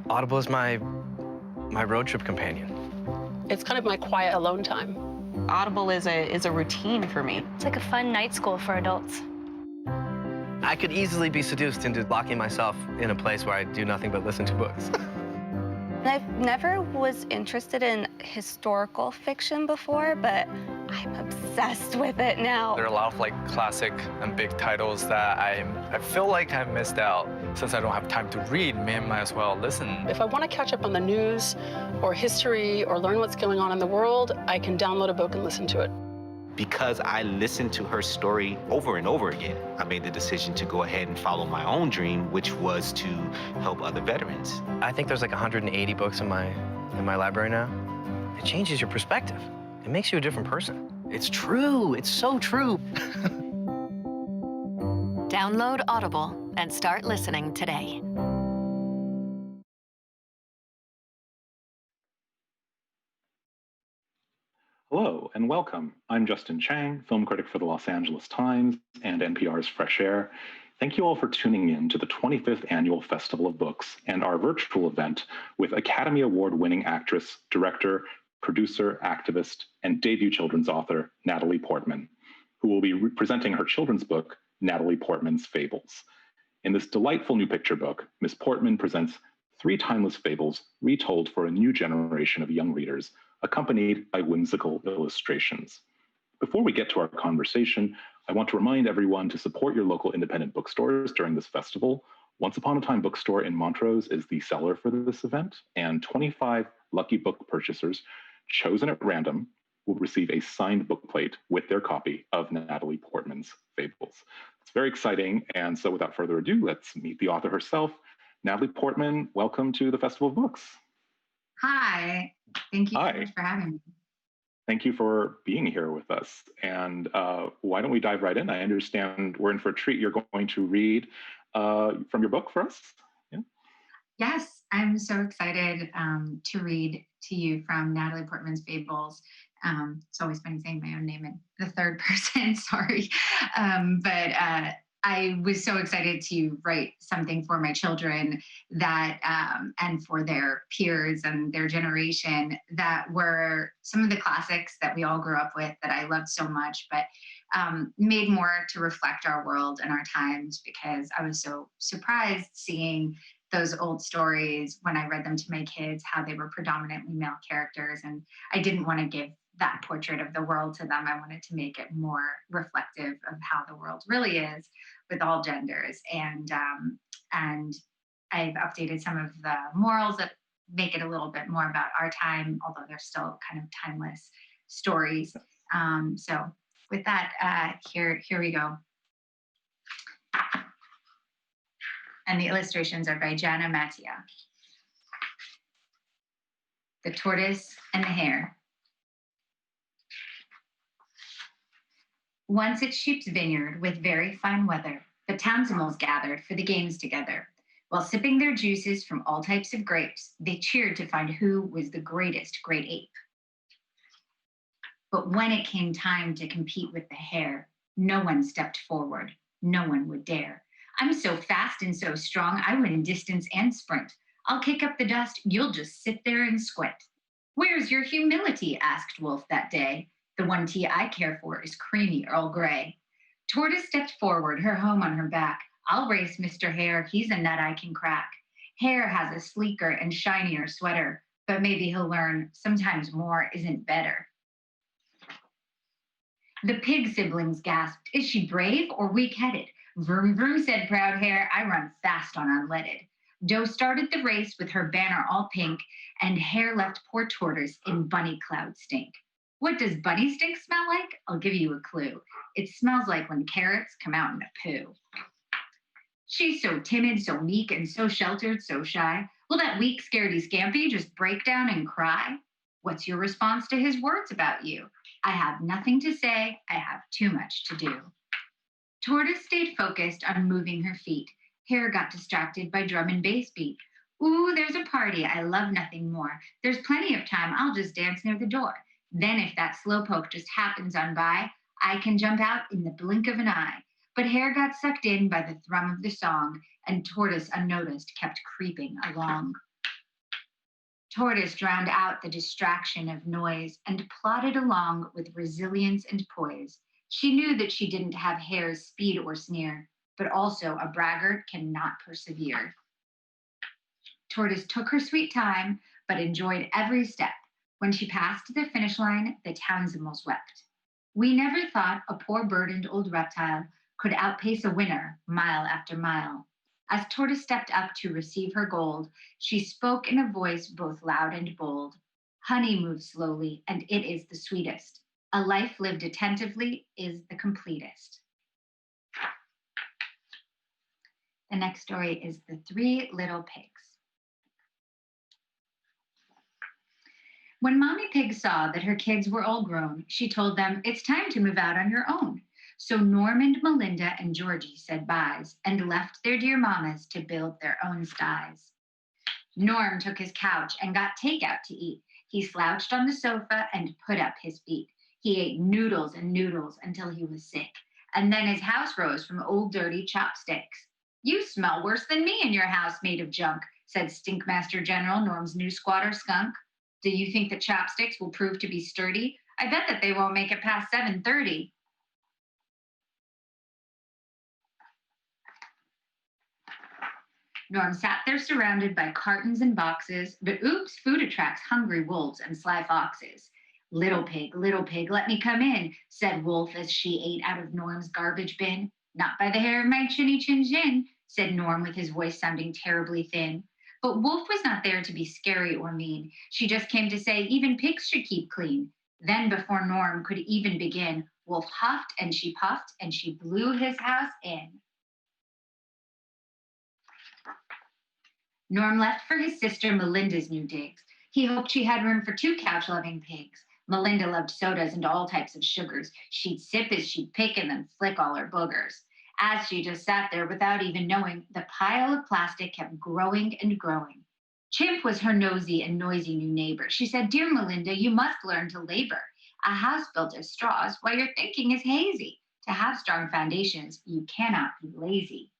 Audible is my road trip companion. It's kind of my quiet alone time. Audible is a routine for me. It's like a fun night school for adults. I could easily be seduced into locking myself in a place where I do nothing but listen to books. I never was interested in historical fiction before, but I'm obsessed with it now. There are a lot of classic and big titles that I feel like I missed out. Since I don't have time to read, might as well listen. If I want to catch up on the news or history or learn what's going on in the world, I can download a book and listen to it. Because I listened to her story over and over again, I made the decision to go ahead and follow my own dream, which was to help other veterans. I think there's like 180 books in my library now. It changes your perspective. It makes you a different person. It's true. It's so true. Download Audible and start listening today. Hello and welcome. I'm Justin Chang, film critic for the Los Angeles Times and NPR's Fresh Air. Thank you all for tuning in to the 25th Annual Festival of Books and our virtual event with Academy Award-winning actress, director, producer, activist, and debut children's author, Natalie Portman, who will be presenting her children's book, Natalie Portman's Fables. In this delightful new picture book, Ms. Portman presents 3 timeless fables retold for a new generation of young readers, accompanied by whimsical illustrations. Before we get to our conversation, I want to remind everyone to support your local independent bookstores during this festival. Once Upon a Time Bookstore in Montrose is the seller for this event, and 25 lucky book purchasers chosen at random will receive a signed bookplate with their copy of Natalie Portman's Fables. It's very exciting, and so without further ado, let's meet the author herself. Natalie Portman, welcome to the Festival of Books. Hi, thank you so much for having me. Thank you for being here with us. And why don't we dive right in? I understand we're in for a treat. You're going to read from your book for us. Yeah. Yes, I'm so excited to read to you from Natalie Portman's Fables. It's always funny saying my own name in the third person, sorry. But I was so excited to write something for my children that, and for their peers and their generation, that were some of the classics that we all grew up with that I loved so much, but made more to reflect our world and our times, because I was so surprised seeing those old stories when I read them to my kids, how they were predominantly male characters. And I didn't want to give that portrait of the world to them. I wanted to make it more reflective of how the world really is with all genders. And I've updated some of the morals that make it a little bit more about our time, although they're still kind of timeless stories. So with that, here we go. And the illustrations are by Jana Mattia. The Tortoise and the Hare. Once at Sheep's Vineyard, with very fine weather, the townsfolk gathered for the games together. While sipping their juices from all types of grapes, they cheered to find who was the greatest great ape. But when it came time to compete with the hare, no one stepped forward, no one would dare. I'm so fast and so strong, I win distance and sprint. I'll kick up the dust, you'll just sit there and squint. Where's your humility? Asked Wolf that day. The one tea I care for is creamy Earl Grey. Tortoise stepped forward, her home on her back. I'll race Mr. Hare, he's a nut I can crack. Hare has a sleeker and shinier sweater, but maybe he'll learn sometimes more isn't better. The pig siblings gasped, is she brave or weak-headed? Vroom, vroom, said proud Hare, I run fast on unleaded. Doe started the race with her banner all pink, and Hare left poor Tortoise in bunny cloud stink. What does bunny stink smell like? I'll give you a clue. It smells like when carrots come out in a poo. She's so timid, so meek, and so sheltered, so shy. Will that weak, scaredy scampy just break down and cry? What's your response to his words about you? I have nothing to say, I have too much to do. Tortoise stayed focused on moving her feet. Hare got distracted by drum and bass beat. Ooh, there's a party, I love nothing more. There's plenty of time, I'll just dance near the door. Then if that slowpoke just happens on by, I can jump out in the blink of an eye. But Hare got sucked in by the thrum of the song, and Tortoise, unnoticed, kept creeping along. Tortoise drowned out the distraction of noise and plodded along with resilience and poise. She knew that she didn't have hare's speed or sneer, but also a braggart cannot persevere. Tortoise took her sweet time, but enjoyed every step. When she passed the finish line, the townsamos wept. We never thought a poor burdened old reptile could outpace a winner mile after mile. As Tortoise stepped up to receive her gold, she spoke in a voice both loud and bold. Honey moves slowly, and it is the sweetest. A life lived attentively is the completest. The next story is The Three Little Pigs. When Mommy Pig saw that her kids were all grown, she told them, "It's time to move out on your own." So Norm, Melinda, and Georgie said byes and left their dear mamas to build their own sties. Norm took his couch and got takeout to eat. He slouched on the sofa and put up his feet. He ate noodles and noodles until he was sick. And then his house rose from old dirty chopsticks. "You smell worse than me in your house made of junk," said Stinkmaster General, Norm's new squatter skunk. "Do you think that chopsticks will prove to be sturdy? I bet that they won't make it past 7:30. Norm sat there surrounded by cartons and boxes, but oops, food attracts hungry wolves and sly foxes. Little pig, let me come in," said Wolf as she ate out of Norm's garbage bin. "Not by the hair of my chinny chin chin," said Norm with his voice sounding terribly thin. But Wolf was not there to be scary or mean. She just came to say even pigs should keep clean. Then before Norm could even begin, Wolf huffed and she puffed and she blew his house in. Norm left for his sister Melinda's new digs. He hoped she had room for 2 couch-loving pigs. Melinda loved sodas and all types of sugars. She'd sip as she'd pick and then flick all her boogers. As she just sat there without even knowing, the pile of plastic kept growing and growing. Chimp was her nosy and noisy new neighbor. She said, "Dear Melinda, you must learn to labor. A house built of straws while your thinking is hazy. To have strong foundations, you cannot be lazy."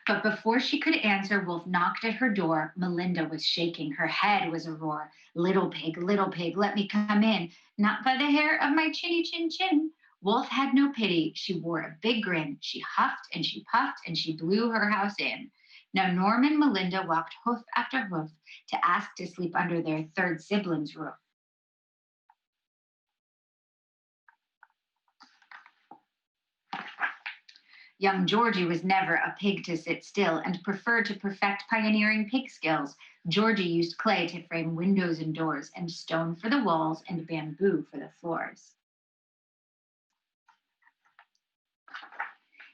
But before she could answer, Wolf knocked at her door. Melinda was shaking. Her head was a roar. Little pig, let me come in. Not by the hair of my chinny chin chin." Wolf had no pity. She wore a big grin. She huffed and she puffed and she blew her house in. Now Norm and Melinda walked hoof after hoof to ask to sleep under their third sibling's roof. Young Georgie was never a pig to sit still and preferred to perfect pioneering pig skills. Georgie used clay to frame windows and doors, and stone for the walls, and bamboo for the floors.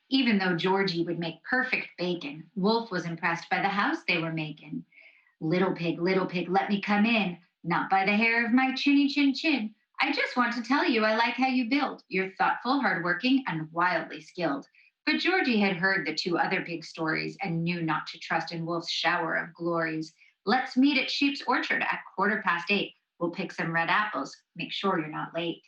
Even though Georgie would make perfect bacon, Wolf was impressed by the house they were making. Little pig, let me come in. Not by the hair of my chinny chin chin. I just want to tell you I like how you build. You're thoughtful, hardworking, and wildly skilled." But Georgie had heard the 2 other pig stories and knew not to trust in Wolf's shower of glories. "Let's meet at Sheep's Orchard at 8:15. We'll pick some red apples. Make sure you're not late."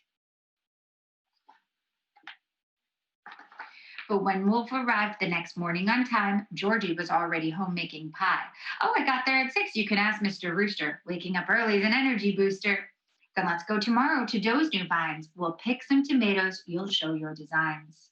But when Wolf arrived the next morning on time, Georgie was already home making pie. "Oh, I got there at 6. You can ask Mr. Rooster. Waking up early is an energy booster." "Then let's go tomorrow to Doe's new vines. We'll pick some tomatoes. You'll show your designs."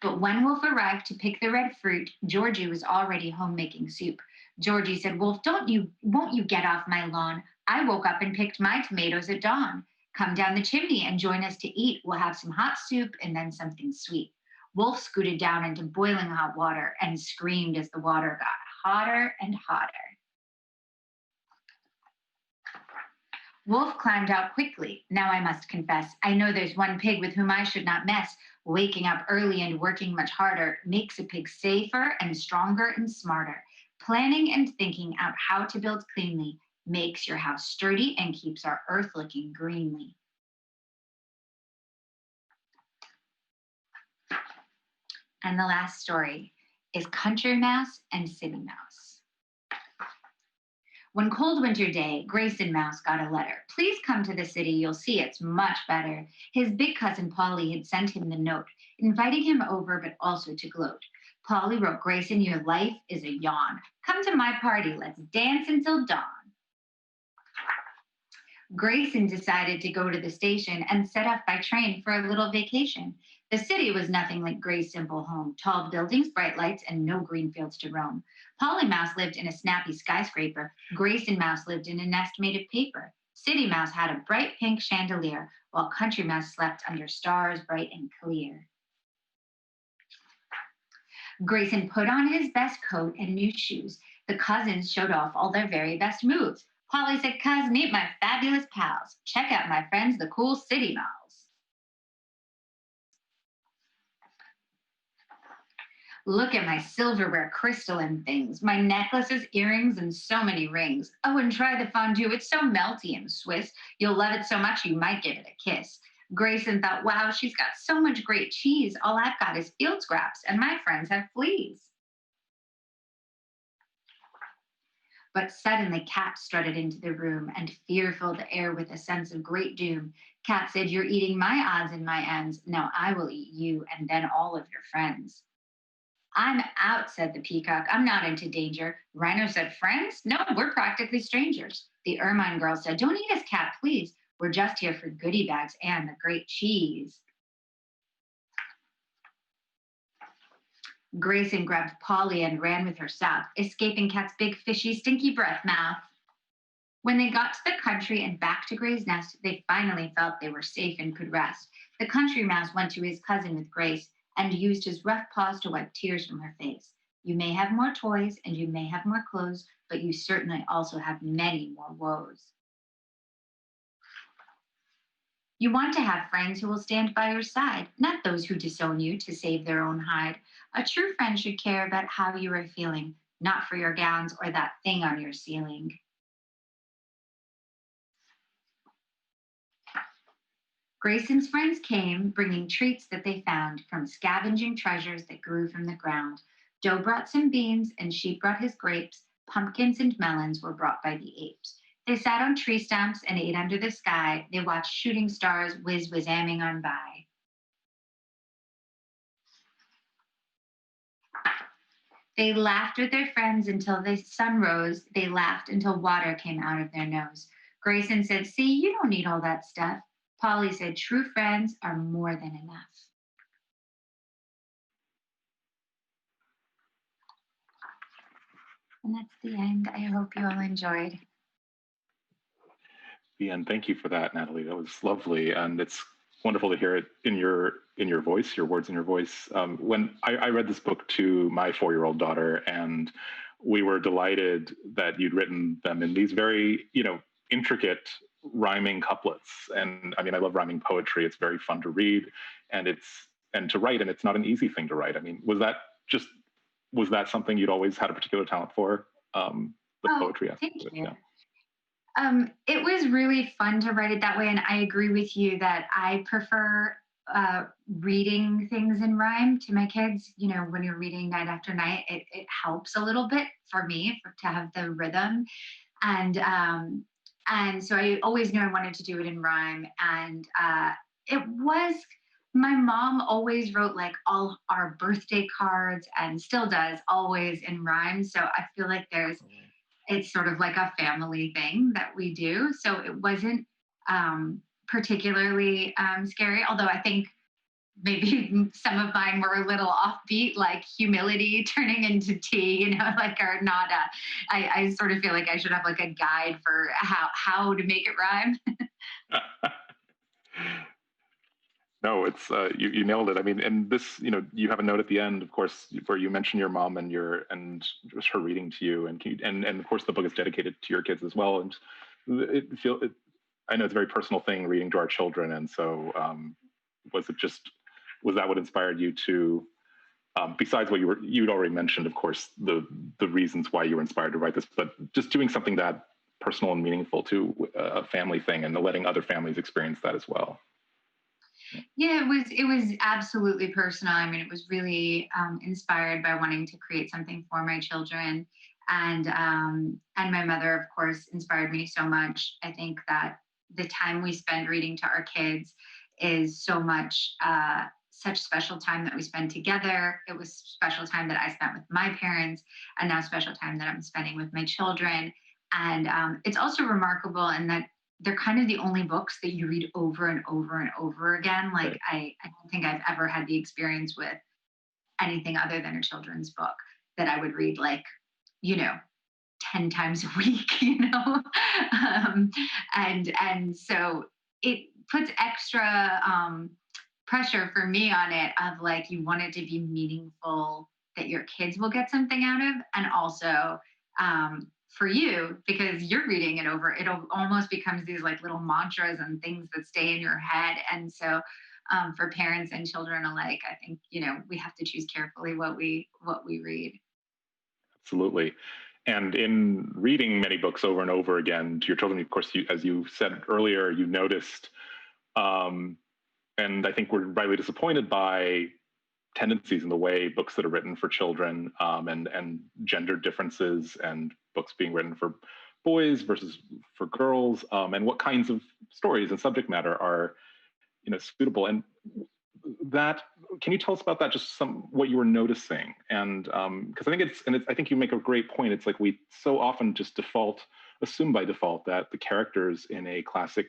But when Wolf arrived to pick the red fruit, Georgie was already home making soup. Georgie said, "Wolf, won't you get off my lawn? I woke up and picked my tomatoes at dawn. Come down the chimney and join us to eat. We'll have some hot soup and then something sweet." Wolf scooted down into boiling hot water and screamed as the water got hotter and hotter. Wolf climbed out quickly. "Now I must confess, I know there's one pig with whom I should not mess. Waking up early and working much harder makes a pig safer and stronger and smarter. Planning and thinking out how to build cleanly makes your house sturdy and keeps our earth looking greenly." And the last story is Country Mouse and City Mouse. One cold winter day, Grayson Mouse got a letter. Please come to the city. You'll see it's much better. His big cousin Polly had sent him the note, inviting him over, but also to gloat. Polly wrote, Grayson, your life is a yawn. Come to my party. Let's dance until dawn. Grayson decided to go to the station and set off by train for a little vacation. The city was nothing like Gray's simple home, tall buildings, bright lights, and no green fields to roam. Polly Mouse lived in a snappy skyscraper. Grayson Mouse lived in a nest made of paper. City Mouse had a bright pink chandelier, while Country Mouse slept under stars bright and clear. Grayson put on his best coat and new shoes. The cousins showed off all their very best moves. Polly said, Cuz, meet my fabulous pals. Check out my friends, the cool City Mouse. Look at my silverware, crystal and things, my necklaces, earrings, and so many rings. Oh, and try the fondue. It's so melty and Swiss. You'll love it so much you might give it a kiss. Grayson thought, wow, she's got so much great cheese. All I've got is field scraps, and my friends have fleas. But suddenly Cat strutted into the room, and fear filled the air with a sense of great doom. Cat said, you're eating my odds and my ends. Now I will eat you, and then all of your friends. I'm out, said the peacock. I'm not into danger. Rhino said, friends? No, we're practically strangers. The ermine girl said, don't eat us, Cat, please. We're just here for goodie bags and the great cheese. Grayson grabbed Polly and ran with her south, escaping Cat's big, fishy, stinky breath mouth. When they got to the country and back to Gray's nest, they finally felt they were safe and could rest. The country mouse went to his cousin with grace and used his rough paws to wipe tears from her face. You may have more toys and you may have more clothes, but you certainly also have many more woes. You want to have friends who will stand by your side, not those who disown you to save their own hide. A true friend should care about how you are feeling, not for your gowns or that thing on your ceiling. Grayson's friends came, bringing treats that they found from scavenging treasures that grew from the ground. Joe brought some beans, and Sheep brought his grapes. Pumpkins and melons were brought by the apes. They sat on tree stumps and ate under the sky. They watched shooting stars whiz-whiz-amming on by. They laughed with their friends until the sun rose. They laughed until water came out of their nose. Grayson said, see, you don't need all that stuff. Polly said, true friends are more than enough. And that's the end. I hope you all enjoyed. The end. Thank you for that, Natalie. That was lovely, and it's wonderful to hear it in your voice, your words in your voice. When I read this book to my 4-year-old daughter, and we were delighted that you'd written them in these very, intricate rhyming couplets. And I mean, I love rhyming poetry. It's very fun to read, and to write, and it's not an easy thing to write. I mean, was that something you'd always had a particular talent for? The poetry aspect thank of it. you. Yeah. It was really fun to write it that way, and I agree with you that I prefer reading things in rhyme to my kids. When you're reading night after night, it helps a little bit for me to have the rhythm, and so I always knew I wanted to do it in rhyme, and my mom always wrote like all our birthday cards and still does always in rhyme. So I feel like it's sort of like a family thing that we do. So it wasn't particularly scary, although I think maybe some of mine were a little offbeat, like humility turning into tea, are not I sort of feel like I should have like a guide for how to make it rhyme. No, it's you nailed it. I mean, and this, you have a note at the end, of course, where you mention your mom and just her reading to you, and of course the book is dedicated to your kids as well. And I know it's a very personal thing reading to our children, and so was that what inspired you to, besides what you'd already mentioned, of course, the reasons why you were inspired to write this, but just doing something that personal and meaningful to a family thing, and letting other families experience that as well. Yeah, it was absolutely personal. I mean, it was really inspired by wanting to create something for my children. And my mother, of course, inspired me so much. I think that the time we spend reading to our kids is so much such special time that we spend together. It was special time that I spent with my parents, and now special time that I'm spending with my children. And it's also remarkable in that they're kind of the only books that you read over and over and over again. Like I don't think I've ever had the experience with anything other than a children's book that I would read like, you know, 10 times a week, and so it puts extra pressure for me on it of like, you want it to be meaningful, that your kids will get something out of, and also for you, because you're reading it over, it almost becomes these like little mantras and things that stay in your head. And so for parents and children alike, I think, we have to choose carefully what we read. Absolutely. And in reading many books over and over again to your children, of course, as you said earlier, you noticed, and I think we're rightly disappointed by tendencies in the way books that are written for children, and gender differences, and books being written for boys versus for girls, and what kinds of stories and subject matter are, suitable. And that, can you tell us about that? Just what you were noticing, and because I think you make a great point. It's like we so often just assume by default that the characters in a classic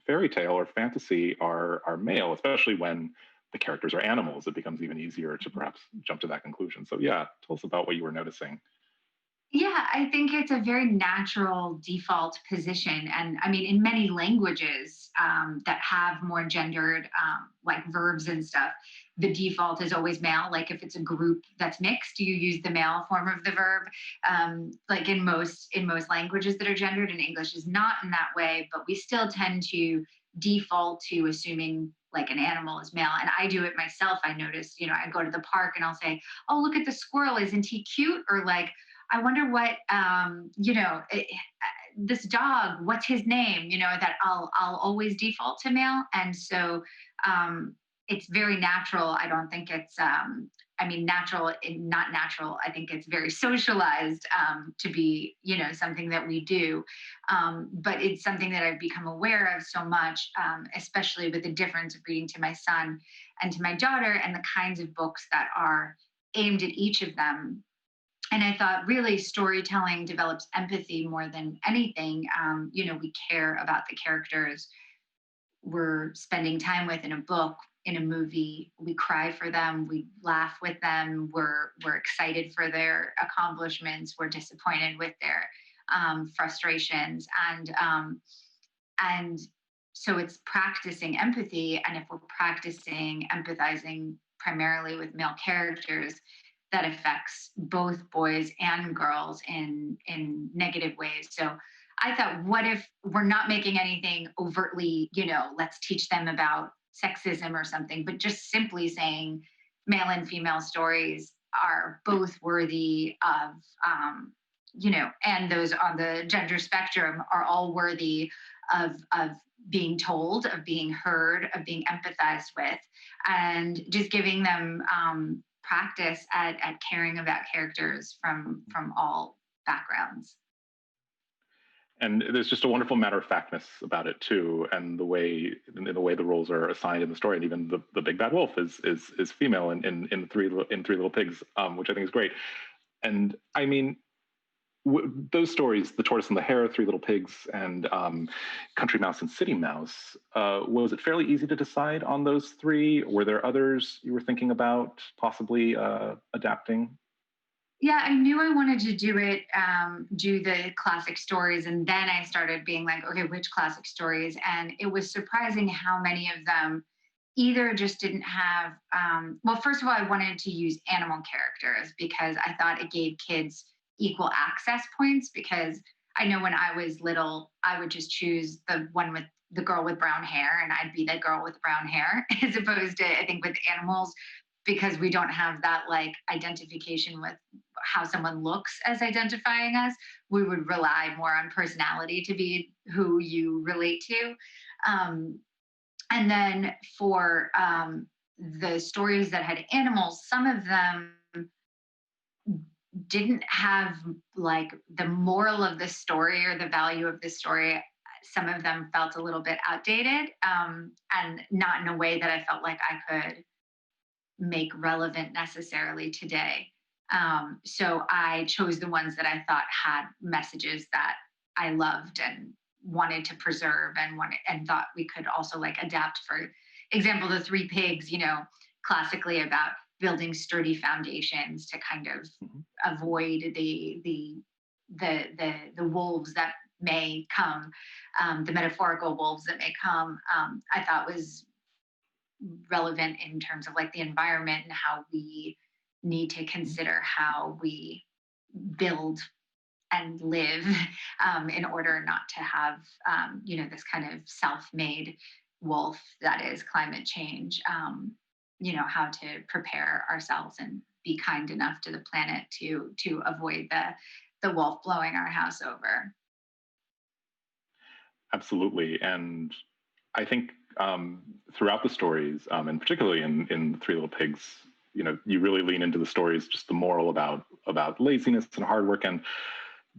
fairy tale or fantasy are male, especially when the characters are animals. It becomes even easier to perhaps jump to that conclusion. So yeah, tell us about what you were noticing. Yeah, I think it's a very natural default position. And I mean, in many languages that have more gendered, like verbs and stuff, the default is always male. Like if it's a group that's mixed, you use the male form of the verb. Like in most languages that are gendered, and English is not in that way, but we still tend to default to assuming like an animal is male. And I do it myself. I notice, I go to the park and I'll say, oh, look at the squirrel. Isn't he cute? Or like, I wonder what, this dog, what's his name? That I'll always default to male. And so it's very natural. I don't think it's, natural, not natural. I think it's very socialized to be, something that we do. But it's something that I've become aware of so much, especially with the difference of reading to my son and to my daughter, and the kinds of books that are aimed at each of them. And I thought really storytelling develops empathy more than anything. We care about the characters we're spending time with in a book, in a movie. We cry for them, we laugh with them, we're excited for their accomplishments, we're disappointed with their frustrations, and so it's practicing empathy. And if we're practicing empathizing primarily with male characters, that affects both boys and girls in negative ways. So I thought, what if we're not making anything overtly, let's teach them about sexism or something, but just simply saying male and female stories are both worthy of, and those on the gender spectrum are all worthy of being told, of being heard, of being empathized with, and just giving them practice at caring about characters from all backgrounds. And there's just a wonderful matter of factness about it too, and the way the roles are assigned in the story. And even the big bad wolf is female in Three Little Pigs, which I think is great. And I mean, those stories, The Tortoise and the Hare, Three Little Pigs, and Country Mouse and City Mouse, was it fairly easy to decide on those three? Were there others you were thinking about possibly adapting? Yeah, I knew I wanted to do the classic stories. And then I started being like, okay, which classic stories? And it was surprising how many of them either just didn't have, well, first of all, I wanted to use animal characters because I thought it gave kids equal access points, because I know when I was little, I would just choose the one with the girl with brown hair, and I'd be that girl with brown hair, as opposed to, I think, with animals, because we don't have that like identification with how someone looks as identifying us. We would rely more on personality to be who you relate to. And then for the stories that had animals, some of them didn't have like the moral of the story or the value of the story. Some of them felt a little bit outdated, and not in a way that I felt like I could make relevant necessarily today. So I chose the ones that I thought had messages that I loved and wanted to preserve, and thought we could also like adapt. For example, the Three Pigs, classically about building sturdy foundations to kind of avoid the wolves that may come, the metaphorical wolves that may come. I thought was relevant in terms of like the environment and how we need to consider how we build and live, in order not to have this kind of self-made wolf that is climate change. How to prepare ourselves and be kind enough to the planet to avoid the wolf blowing our house over. Absolutely. And I think throughout the stories, and particularly in Three Little Pigs, you really lean into the stories, just the moral about laziness and hard work. And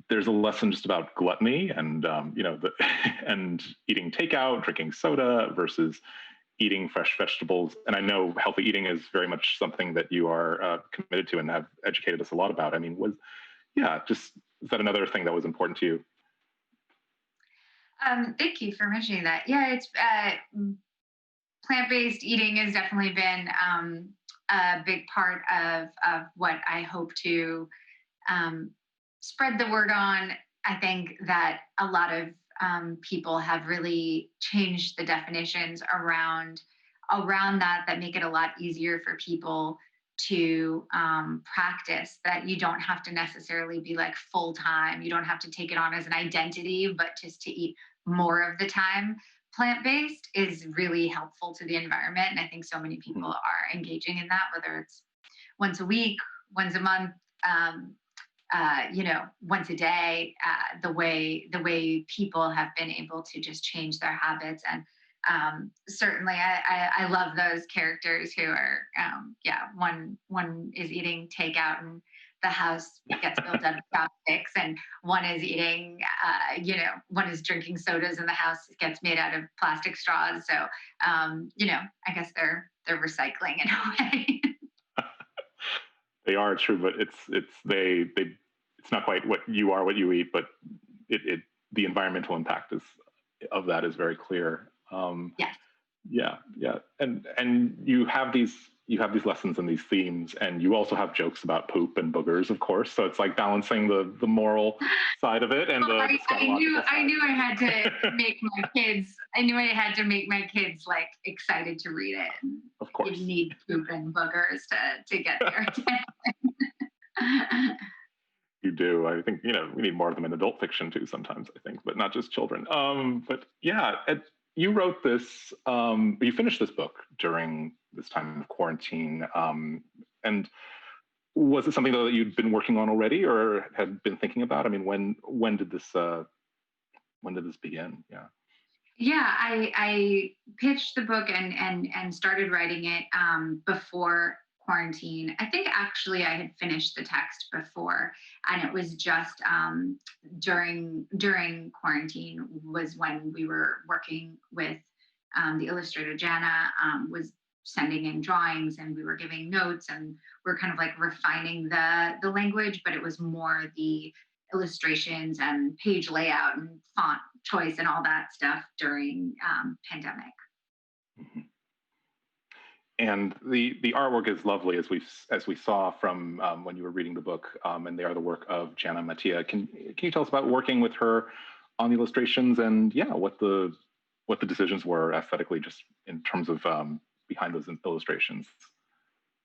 there's a lesson just about gluttony and, and eating takeout, drinking soda versus eating fresh vegetables. And I know healthy eating is very much something that you are committed to and have educated us a lot about. I mean, is that another thing that was important to you? Thank you for mentioning that. Yeah, it's plant-based eating has definitely been a big part of what I hope to spread the word on. I think that a lot of people have really changed the definitions around that make it a lot easier for people to practice, that you don't have to necessarily be like full time. You don't have to take it on as an identity, but just to eat more of the time. Plant-based is really helpful to the environment. And I think so many people are engaging in that, whether it's once a week, once a month, once a day. The way people have been able to just change their habits. And certainly I love those characters who are, one is eating takeout and the house gets built out of chopsticks, and one is eating, one is drinking sodas and the house gets made out of plastic straws. So, I guess they're recycling in a way. They are true, but it's not quite what you eat, but the environmental impact of that is very clear. Yes. Yeah. And you have these lessons and these themes, and you also have jokes about poop and boogers, of course. So it's like balancing the moral side of it and the scatological side. I knew I had to make my kids. I knew I had to make my kids like excited to read it. Of course, you need poop and boogers to get their attention. You do. I think we need more of them in adult fiction too sometimes, I think, but not just children. But yeah, you wrote this. You finished this book during this time of quarantine, and was it something that you'd been working on already, or had been thinking about? I mean, when did this begin? Yeah. Yeah, I pitched the book and started writing it before quarantine. I think actually I had finished the text before, and it was just during quarantine was when we were working with the illustrator Jana, was sending in drawings, and we were giving notes, and we're kind of like refining the language, but it was more the illustrations and page layout and font choice and all that stuff during pandemic. Mm-hmm. And the artwork is lovely, as we saw from when you were reading the book, and they are the work of Jana Mattia. Can you tell us about working with her on the illustrations, and what the decisions were aesthetically, just in terms of behind those illustrations?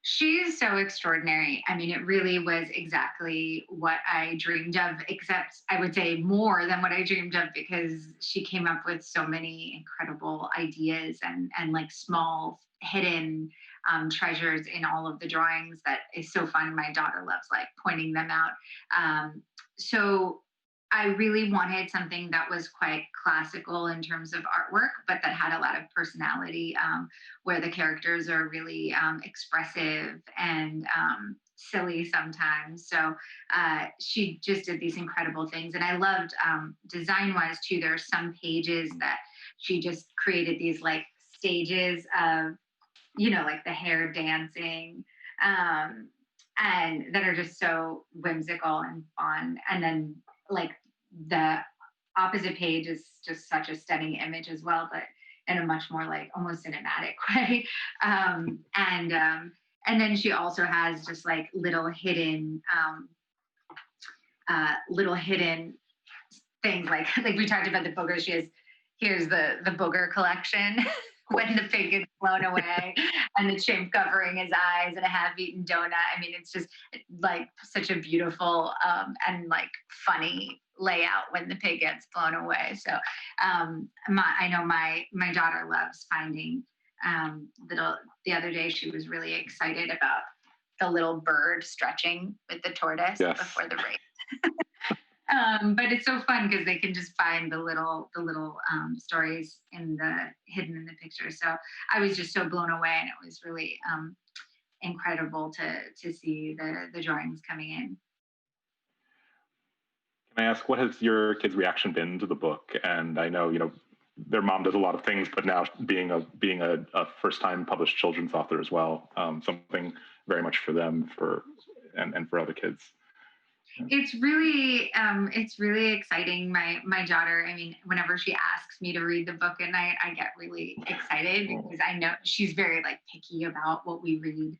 She's so extraordinary. I mean, it really was exactly what I dreamed of, except I would say more than what I dreamed of, because she came up with so many incredible ideas and like small hidden treasures in all of the drawings that is so fun. My daughter loves like pointing them out. So I really wanted something that was quite classical in terms of artwork, but that had a lot of personality, where the characters are really expressive and silly sometimes. So she just did these incredible things. And I loved design-wise too, there are some pages that she just created these like stages of, like the hair dancing, and that are just so whimsical and fun. And then like the opposite page is just such a stunning image as well, but in a much more like almost cinematic way. And then she also has just like little hidden things like we talked about the boogers. Here's the booger collection when the pig gets blown away and the chimp covering his eyes and a half-eaten donut. I mean, it's just like such a beautiful and like funny layout when the pig gets blown away. So I know my daughter loves finding the other day she was really excited about the little bird stretching with the tortoise before the race. But it's so fun because they can just find the little stories hidden in the picture. So I was just so blown away, and it was really incredible to see the drawings coming in. Can I ask, what has your kids' reaction been to the book? And I know, their mom does a lot of things, but now being a first-time published children's author as well, something very much for them and for other kids. It's really exciting. My daughter, I mean, whenever she asks me to read the book at night, I get really excited because I know she's very like picky about what we read.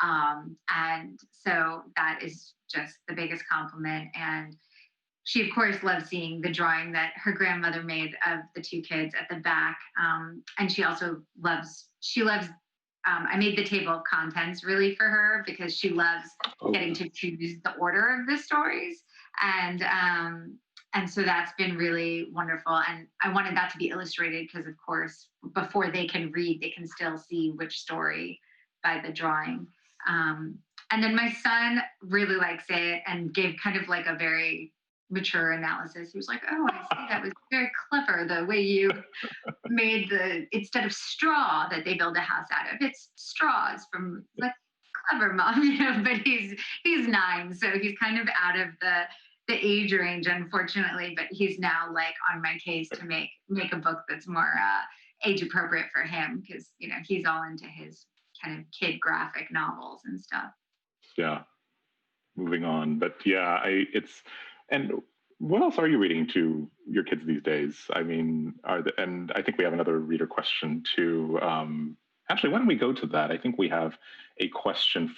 And so that is just the biggest compliment. And she, of course, loves seeing the drawing that her grandmother made of the two kids at the back. And she also loves, I made the table of contents really for her because she loves getting to choose the order of the stories. And so that's been really wonderful. And I wanted that to be illustrated because, of course, before they can read, they can still see which story by the drawing. And then my son really likes it and gave kind of like a very mature analysis. He was like, "Oh, I see, that was very clever, the way you made instead of straw that they build a house out of, it's straws from like clever, mom." But he's 9, so he's kind of out of the age range, unfortunately, but he's now like on my case to make a book that's more age appropriate for him because he's all into his kind of kid graphic novels and stuff. Yeah, moving on, but yeah, and what else are you reading to your kids these days? I mean, and I think we have another reader question too. Actually, why don't we go to that? I think we have a question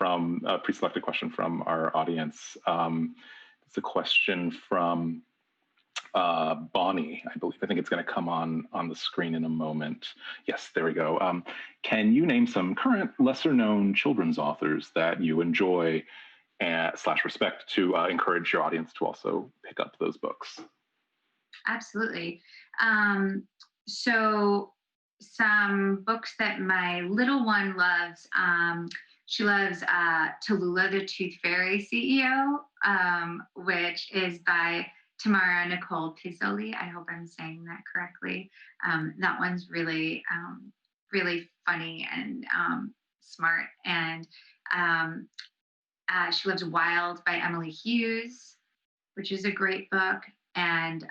a pre-selected question from our audience. It's a question from Bonnie, I believe. I think it's going to come on the screen in a moment. Yes, there we go. Can you name some current, lesser-known children's authors that you enjoy / respect to encourage your audience to also pick up those books? Absolutely. So some books that my little one loves, she loves Tallulah, the Tooth Fairy CEO, which is by Tamara Nicole Pizzoli. I hope I'm saying that correctly. That one's really, really funny and smart. And she loves Wild by Emily Hughes, which is a great book. And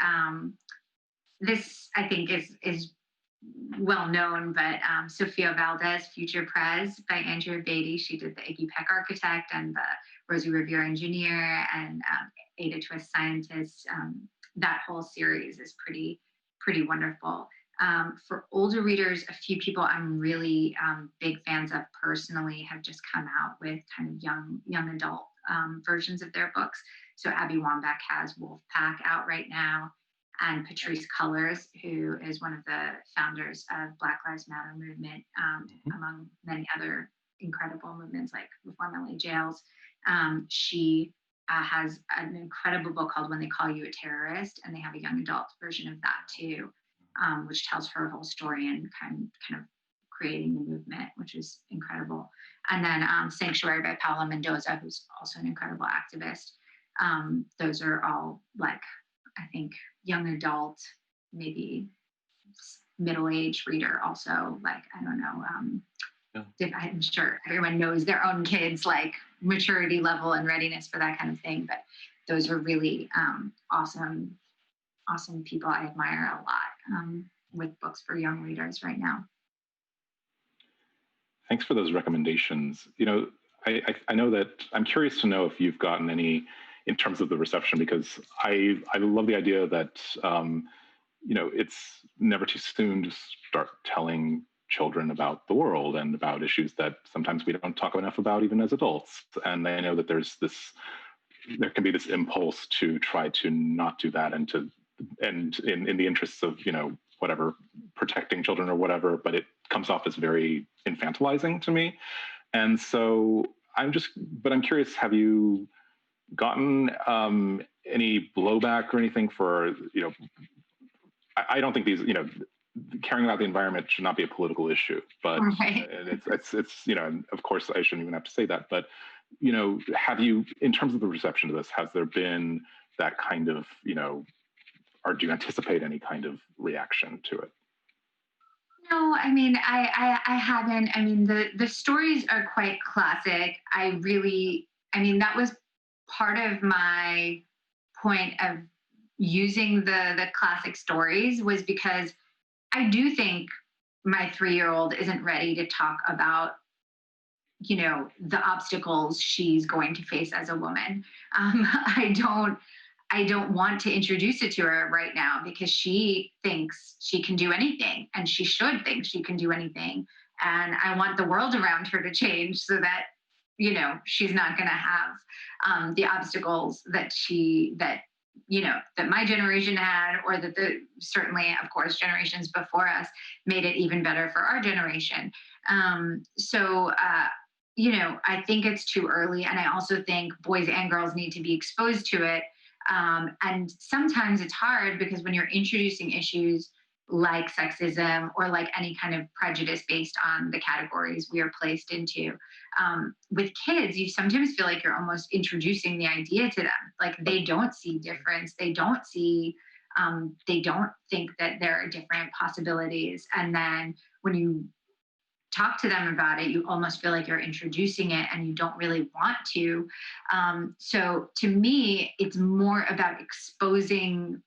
this, I think, is well known, but Sofia Valdez, Future Prez by Andrea Beatty. She did the Iggy Peck Architect and the Rosie Revere Engineer and Ada Twist Scientist. That whole series is pretty wonderful. For older readers, a few people I'm really big fans of personally have just come out with kind of young adult versions of their books. So Abby Wambach has Wolfpack out right now, and Patrice Cullors, who is one of the founders of Black Lives Matter movement, among many other incredible movements like Reform LA Jails. She has an incredible book called When They Call You a Terrorist, and they have a young adult version of that too, which tells her whole story and kind of creating the movement, which is incredible. And then Sanctuary by Paula Mendoza, who's also an incredible activist. Those are all like, I think, young adult, maybe middle-aged reader also, like, I don't know, I'm sure everyone knows their own kids' like maturity level and readiness for that kind of thing. But those are really awesome people I admire a lot with books for young readers right now. Thanks for those recommendations. I know that I'm curious to know if you've gotten any in terms of the reception, because I love the idea that it's never too soon to start telling children about the world and about issues that sometimes we don't talk enough about even as adults. And I know that there can be this impulse to try to not do that and in the interests of whatever, protecting children or whatever, but it comes off as very infantilizing to me. And so I'm curious, have you gotten any blowback or anything for, I don't think these, caring about the environment should not be a political issue, but right. it's of course I shouldn't even have to say that, but have you, in terms of the reception of this, has there been that kind of, or do you anticipate any kind of reaction to it? No, I mean, I haven't. I mean, the stories are quite classic. That was part of my point of using the classic stories, was because I do think my 3-year-old isn't ready to talk about, the obstacles she's going to face as a woman. I don't want to introduce it to her right now, because she thinks she can do anything, and she should think she can do anything. And I want the world around her to change so that, she's not going to have the obstacles that that my generation had, or that certainly, of course, generations before us made it even better for our generation. I think it's too early. And I also think boys and girls need to be exposed to it. And sometimes it's hard, because when you're introducing issues like sexism or like any kind of prejudice based on the categories we are placed into, with kids, you sometimes feel like you're almost introducing the idea to them. Like, they don't see difference. They don't think that there are different possibilities. And then when you talk to them about it, you almost feel like you're introducing it, and you don't really want to. So to me, it's more about exposing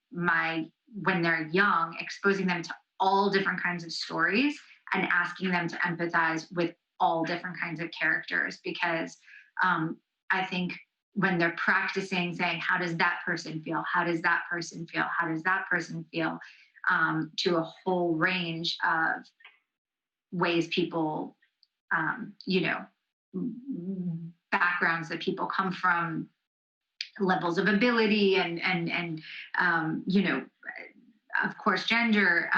when they're young, exposing them to all different kinds of stories and asking them to empathize with all different kinds of characters. Because I think when they're practicing saying, how does that person feel? How does that person feel? How does that person feel? To a whole range of ways people, backgrounds that people come from, levels of ability, and of course, gender,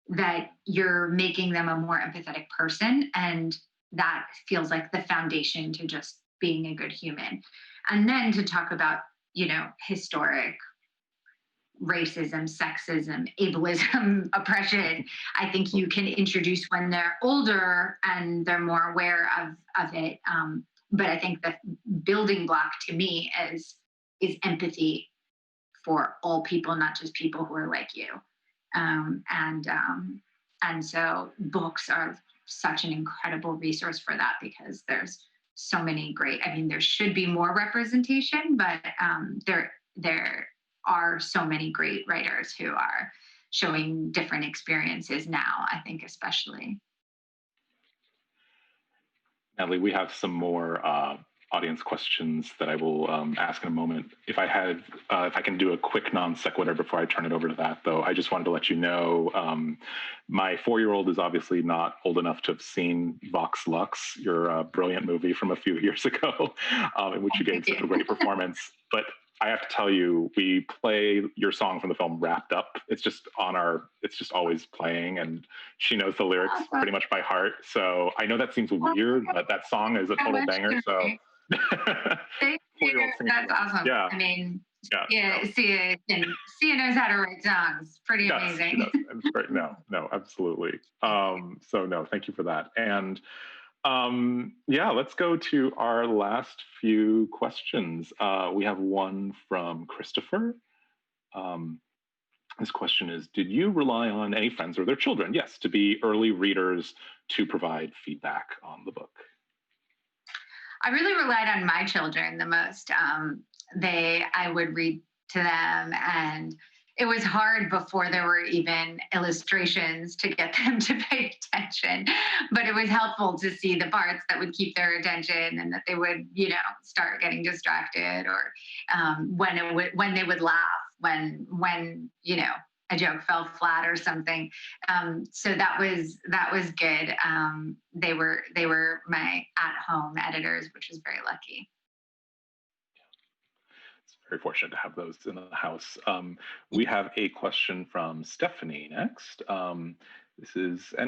that you're making them a more empathetic person. And that feels like the foundation to just being a good human. And then to talk about, historic racism, sexism, ableism, oppression, I think you can introduce when they're older and they're more aware of it. But I think the building block to me is empathy for all people, not just people who are like you. And so books are such an incredible resource for that, because there's so many great, there should be more representation, but there are so many great writers who are showing different experiences now, I think, especially. Natalie, we have some more audience questions that I will ask in a moment. If I can do a quick non sequitur before I turn it over to that, though, I just wanted to let you know, my 4-year-old is obviously not old enough to have seen Vox Lux, your brilliant movie from a few years ago, in which you gave such a great performance. But I have to tell you, we play your song from the film Wrapped Up. It's just it's just always playing, and she knows the lyrics pretty much by heart. So I know that seems weird, but that song is a total banger. So that's awesome. Yeah. Sia knows how to write songs. Pretty amazing. She does. No, absolutely. So no, thank you for that. And let's go to our last few questions. We have one from Christopher. This question is, did you rely on any friends or their children, yes, to be early readers to provide feedback on the book? I really relied on my children the most. I would read to them, and it was hard before there were even illustrations to get them to pay attention. But it was helpful to see the parts that would keep their attention, and that they would, start getting distracted, or when they would laugh when a joke fell flat or something. So that was good. They were my at-home editors, which was very lucky. It's very fortunate to have those in the house. We have a question from Stephanie next. And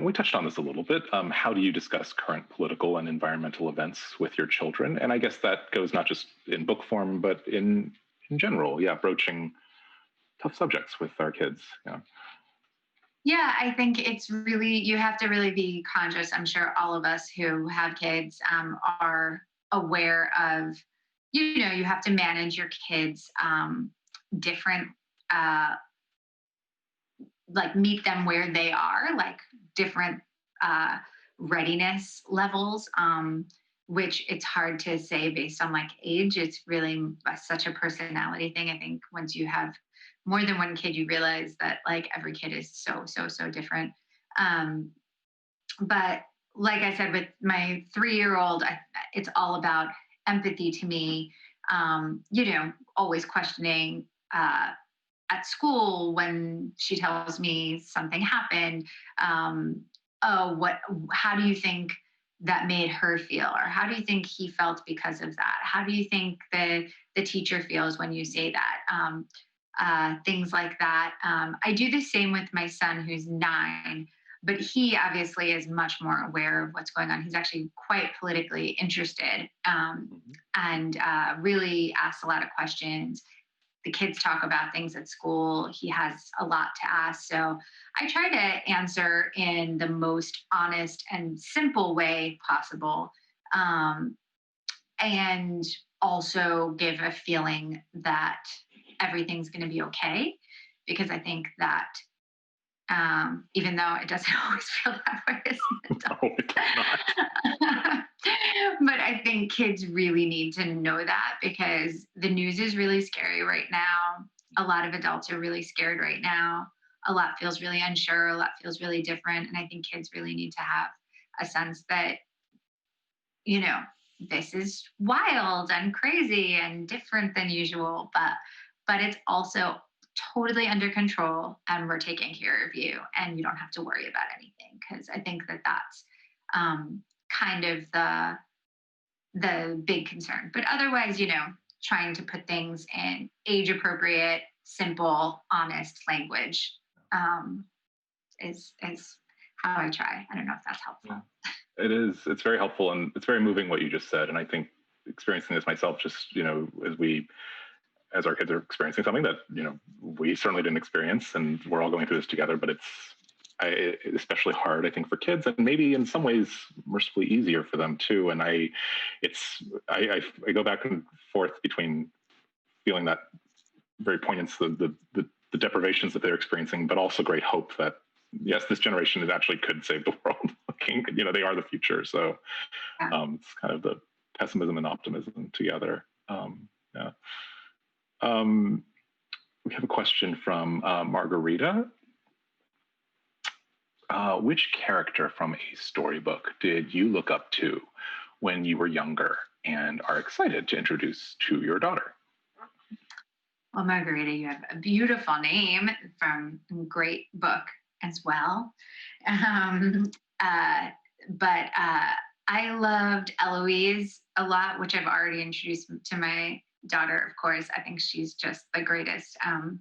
we touched on this a little bit. How do you discuss current political and environmental events with your children? And I guess that goes not just in book form, but in general, broaching tough subjects with our kids. Yeah, I think you have to really be conscious. I'm sure all of us who have kids are aware of, you have to manage your kids different, like meet them where they are, like different readiness levels, which it's hard to say based on like age. It's really such a personality thing. I think once you have more than one kid, you realize that like every kid is so different. But like I said, with my 3-year-old, it's all about empathy to me. Always questioning at school when she tells me something happened. How do you think that made her feel? Or how do you think he felt because of that? How do you think the teacher feels when you say that? Things like that. I do the same with my son, who's 9, but he obviously is much more aware of what's going on. He's actually quite politically interested, and really asks a lot of questions. The kids talk about things at school. He has a lot to ask. So I try to answer in the most honest and simple way possible, and also give a feeling that everything's going to be okay. Because I think that even though it doesn't always feel that way as an adult, No, it does not. but I think kids really need to know that, because the news is really scary right now. A lot of adults are really scared right now. A lot feels really unsure. A lot feels really different. And I think kids really need to have a sense that, this is wild and crazy and different than usual, but it's also totally under control, and we're taking care of you, and you don't have to worry about anything. Because I think that that's kind of the big concern. But otherwise, trying to put things in age appropriate, simple, honest language is how I try. I don't know if that's helpful. It is. It's very helpful, and it's very moving what you just said. And I think experiencing this myself, just as our kids are experiencing something that we certainly didn't experience, and we're all going through this together. But it's especially hard, I think, for kids, and maybe in some ways mercifully easier for them too. And I go back and forth between feeling that very poignance, the deprivations that they're experiencing, but also great hope that yes, this generation is actually could save the world. They are the future. So it's kind of the pessimism and optimism together. We have a question from Margarita. Which character from a storybook did you look up to when you were younger and are excited to introduce to your daughter? Well, Margarita, you have a beautiful name from a great book as well. But I loved Eloise a lot, which I've already introduced to my daughter, of course. I think she's just the greatest, one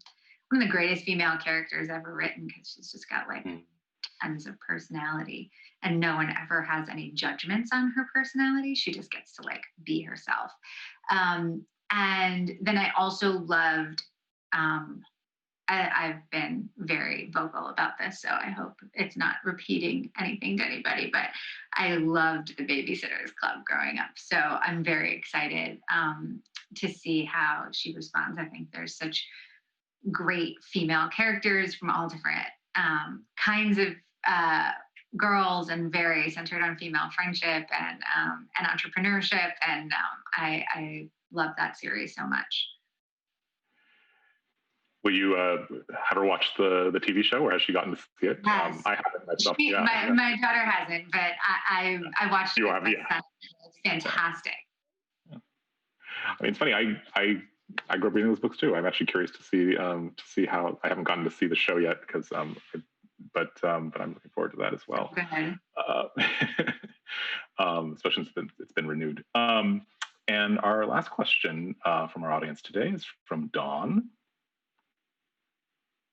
of the greatest female characters ever written, because she's just got like tons of personality, and no one ever has any judgments on her personality. She just gets to like be herself. And then I also loved, I've been very vocal about this, so I hope it's not repeating anything to anybody, but I loved the Babysitters Club growing up. So I'm very excited to see how she responds. I think there's such great female characters from all different kinds of girls, and very centered on female friendship and entrepreneurship. And I love that series so much. Will you have her watch the TV show, or has she gotten to see it? Yes. I haven't myself. My daughter hasn't, but I watched it with my son. It's fantastic. Yeah. I mean, it's funny. I grew up reading those books too. I'm actually curious to see how. I haven't gotten to see the show yet because but I'm looking forward to that as well. Okay. Especially since it's been renewed. And our last question from our audience today is from Dawn.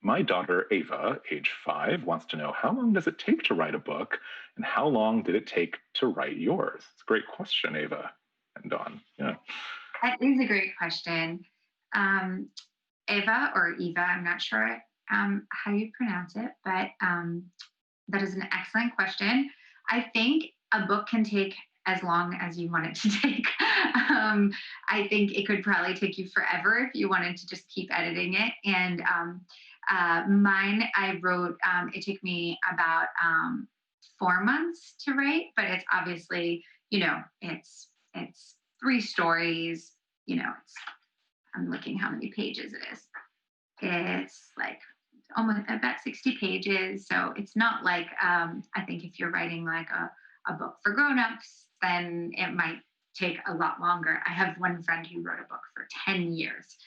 My daughter, Ava, age 5, wants to know, how long does it take to write a book, and how long did it take to write yours? It's a great question, Ava and Dawn. Yeah. That is a great question. Ava, or Eva, I'm not sure how you pronounce it, but that is an excellent question. I think a book can take as long as you want it to take. I think it could probably take you forever if you wanted to just keep editing it. And mine, I wrote, it took me about 4 months to write, but it's obviously, it's 3 stories, I'm looking how many pages it is. It's like almost about 60 pages. So it's not like, I think if you're writing like a book for grownups, then it might take a lot longer. I have one friend who wrote a book for 10 years.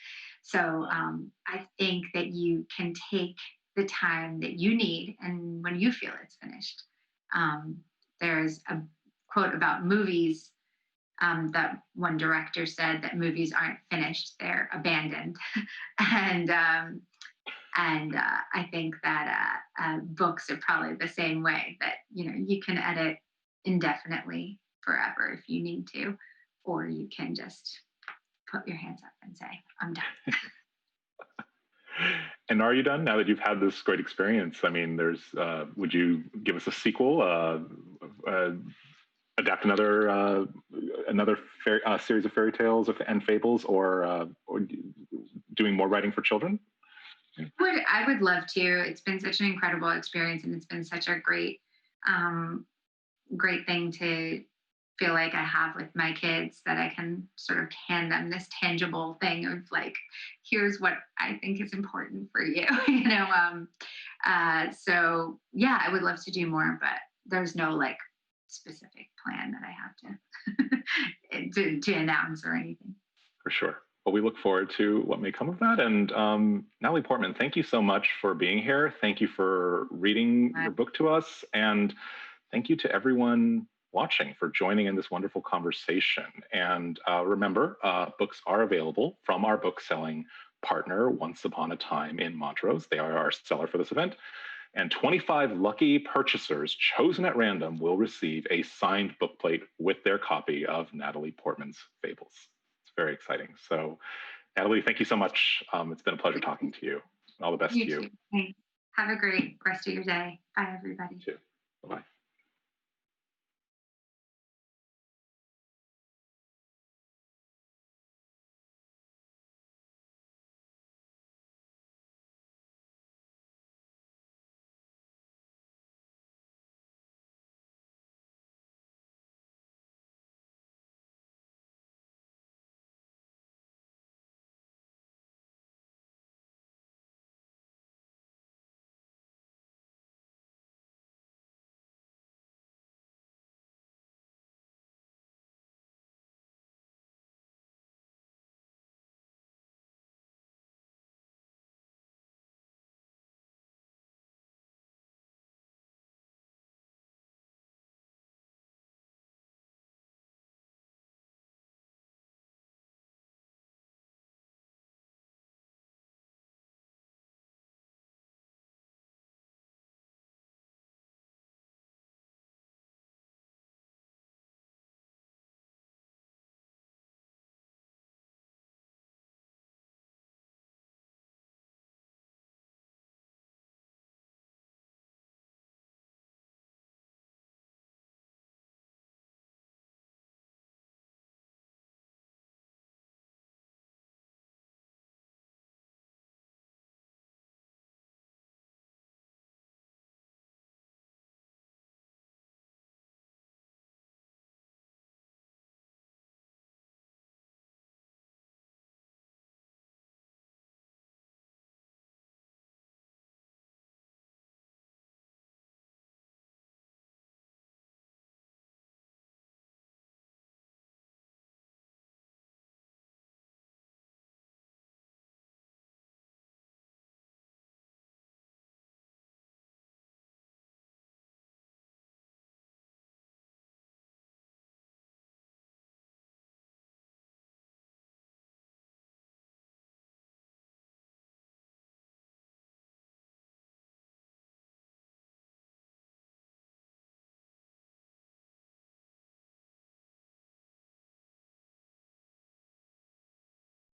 So I think that you can take the time that you need, and when you feel it's finished. There's a quote about movies that one director said, that movies aren't finished, they're abandoned. and I think that books are probably the same way, that you can edit indefinitely forever if you need to, or you can just put your hands up and say, I'm done. And are you done now that you've had this great experience? I mean, would you give us a sequel, adapt another series of fairy tales and fables, or doing more writing for children? I would love to. It's been such an incredible experience, and it's been such a great thing to feel like I have with my kids, that I can sort of hand them this tangible thing of like, here's what I think is important for you, so yeah, I would love to do more, but there's no like specific plan that I have to announce or anything. For sure. Well, we look forward to what may come of that. And Natalie Portman, thank you so much for being here. Thank you for reading your book to us. And thank you to everyone watching for joining in this wonderful conversation. And remember, books are available from our book-selling partner, Once Upon a Time in Montrose. They are our seller for this event. And 25 lucky purchasers chosen at random will receive a signed bookplate with their copy of Natalie Portman's Fables. It's very exciting. So, Natalie, thank you so much. It's been a pleasure talking to you. All the best to you. Too. Have a great rest of your day. Bye, everybody. You too. Bye-bye.